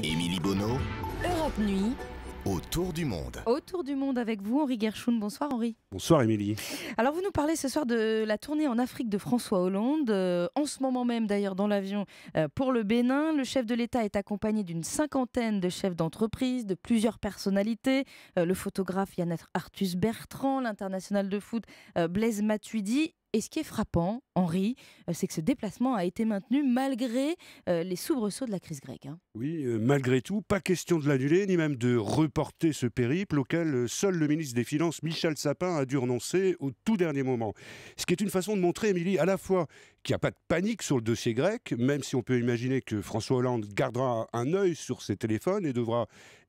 Émilie Bonneau, Europe Nuit, autour du monde. autour du monde avec vous, Henri Gershon. Bonsoir Henri. Bonsoir Émilie. Alors vous nous parlez ce soir de la tournée en Afrique de François Hollande. En ce moment même d'ailleurs dans l'avion pour le Bénin. Le chef de l'État est accompagné d'une cinquantaine de chefs d'entreprise, de plusieurs personnalités. Le photographe Yann Arthus Bertrand, l'international de foot Blaise Matuidi. Et ce qui est frappant, Henri, c'est que ce déplacement a été maintenu malgré les soubresauts de la crise grecque. Oui, malgré tout, pas question de l'annuler, ni même de reporter ce périple auquel seul le ministre des Finances, Michel Sapin, a dû renoncer au tout dernier moment. Ce qui est une façon de montrer, Émilie, à la fois qu'il n'y a pas de panique sur le dossier grec, même si on peut imaginer que François Hollande gardera un œil sur ses téléphones et devra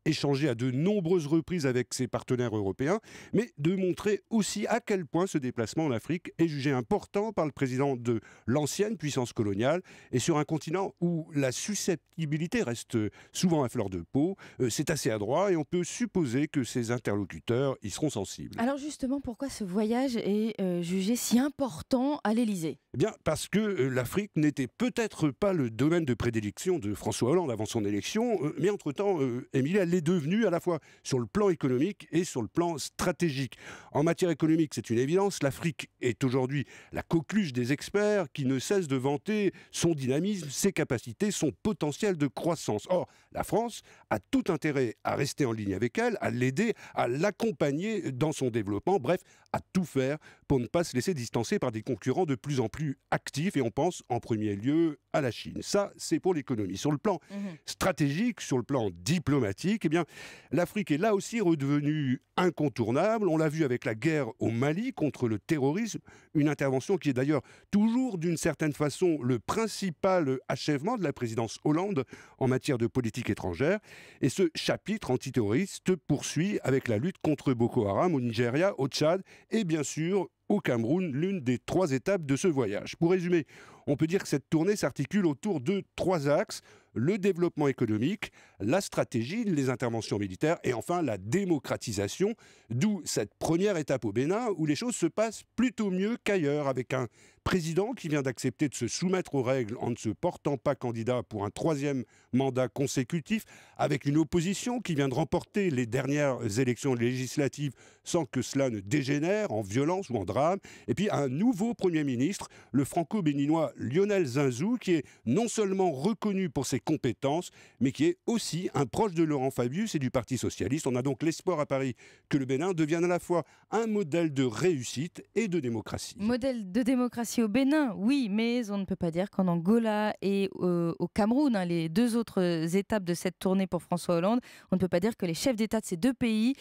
échanger à de nombreuses reprises avec ses partenaires européens, mais de montrer aussi à quel point ce déplacement en Afrique est jugé important par le président de l'ancienne puissance coloniale et sur un continent où la susceptibilité reste souvent à fleur de peau. C'est assez adroit et on peut supposer que ses interlocuteurs y seront sensibles. Alors justement, pourquoi ce voyage est jugé si important à l'Élysée ? Eh bien, parce que l'Afrique n'était peut-être pas le domaine de prédilection de François Hollande avant son élection, mais entre-temps, Émilie, elle l'est devenue à la fois sur le plan économique et sur le plan stratégique. En matière économique, c'est une évidence, l'Afrique est aujourd'hui la coqueluche des experts qui ne cessent de vanter son dynamisme, ses capacités, son potentiel de croissance. Or, la France a tout intérêt à rester en ligne avec elle, à l'aider, à l'accompagner dans son développement, bref, à tout faire pour ne pas se laisser distancer par des concurrents de plus en plus actifs, et on pense en premier lieu à la Chine. Ça, c'est pour l'économie. Sur le plan stratégique, sur le plan diplomatique, eh bien, l'Afrique est là aussi redevenue incontournable. On l'a vu avec la guerre au Mali contre le terrorisme, une intervention qui est d'ailleurs toujours d'une certaine façon le principal achèvement de la présidence Hollande en matière de politique étrangère. Et ce chapitre antiterroriste poursuit avec la lutte contre Boko Haram au Nigeria, au Tchad et bien sûr au Cameroun, l'une des 3 étapes de ce voyage. Pour résumer, on peut dire que cette tournée s'articule autour de 3 axes: le développement économique, la stratégie, les interventions militaires et enfin la démocratisation, d'où cette première étape au Bénin où les choses se passent plutôt mieux qu'ailleurs, avec un président qui vient d'accepter de se soumettre aux règles en ne se portant pas candidat pour un 3e mandat consécutif, avec une opposition qui vient de remporter les dernières élections législatives sans que cela ne dégénère en violence ou en drame, et puis un nouveau Premier ministre, le franco-béninois Lionel Zinsou, qui est non seulement reconnu pour ses compétences, mais qui est aussi un proche de Laurent Fabius et du Parti socialiste. On a donc l'espoir à Paris que le Bénin devienne à la fois un modèle de réussite et de démocratie. Modèle de démocratie au Bénin, oui, mais on ne peut pas dire qu'en Angola et au Cameroun, les 2 autres étapes de cette tournée pour François Hollande, on ne peut pas dire que les chefs d'État de ces 2 pays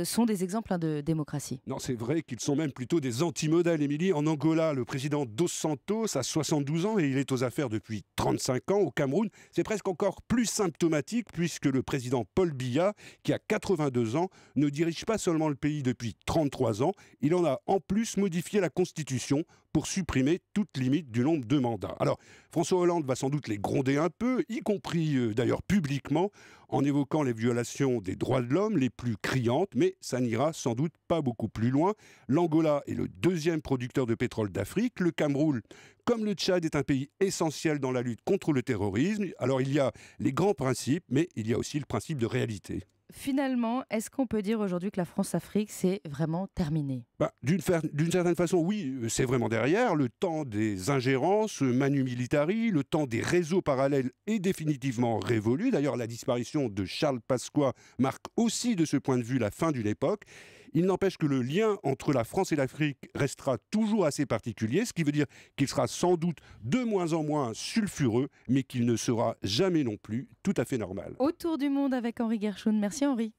sont des exemples de démocratie. Non, c'est vrai qu'ils sont même plutôt des anti-modèles, Émilie. En Angola, le président Dos Santos a 72 ans et il est aux affaires depuis 35 ans. Au Cameroun, c'est presque encore plus symptomatique puisque le président Paul Biya, qui a 82 ans, ne dirige pas seulement le pays depuis 33 ans, il en a en plus modifié la Constitution pour supprimer toute limite du nombre de mandats. Alors, François Hollande va sans doute les gronder un peu, y compris d'ailleurs publiquement, en évoquant les violations des droits de l'homme les plus criantes, mais ça n'ira sans doute pas beaucoup plus loin. L'Angola est le 2e producteur de pétrole d'Afrique. Le Cameroun, comme le Tchad, est un pays essentiel dans la lutte contre le terrorisme. Alors il y a les grands principes, mais il y a aussi le principe de réalité. Finalement, est-ce qu'on peut dire aujourd'hui que la France-Afrique, c'est vraiment terminé ? D'une certaine façon, oui, c'est vraiment derrière. Le temps des ingérences, manu militari, le temps des réseaux parallèles est définitivement révolu. D'ailleurs, la disparition de Charles Pasqua marque aussi de ce point de vue la fin d'une époque. Il n'empêche que le lien entre la France et l'Afrique restera toujours assez particulier, ce qui veut dire qu'il sera sans doute de moins en moins sulfureux, mais qu'il ne sera jamais non plus tout à fait normal. Autour du monde avec Henri Gershon. Merci Henri.